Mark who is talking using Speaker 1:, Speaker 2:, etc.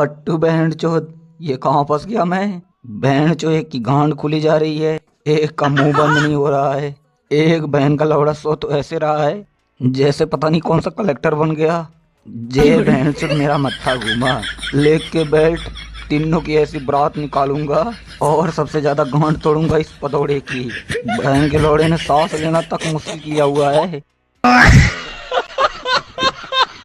Speaker 1: हट्टू बहन चोद, ये कहाँ फंस गया मैं। बहन चो, एक की गांड खुली जा रही है, एक का मुंह बंद नहीं हो रहा है। एक बहन का लौड़ा सो तो ऐसे रहा है जैसे पता नहीं कौन सा कलेक्टर बन गया। जे बहन चोद मेरा मत्था घूमा, लेग के बेल्ट, तीनों की ऐसी बारात निकालूंगा और सबसे ज्यादा गांड तोड़ूंगा इस पतौड़े की। बहन के लौड़े ने सांस लेना तक मुश्किल किया हुआ है।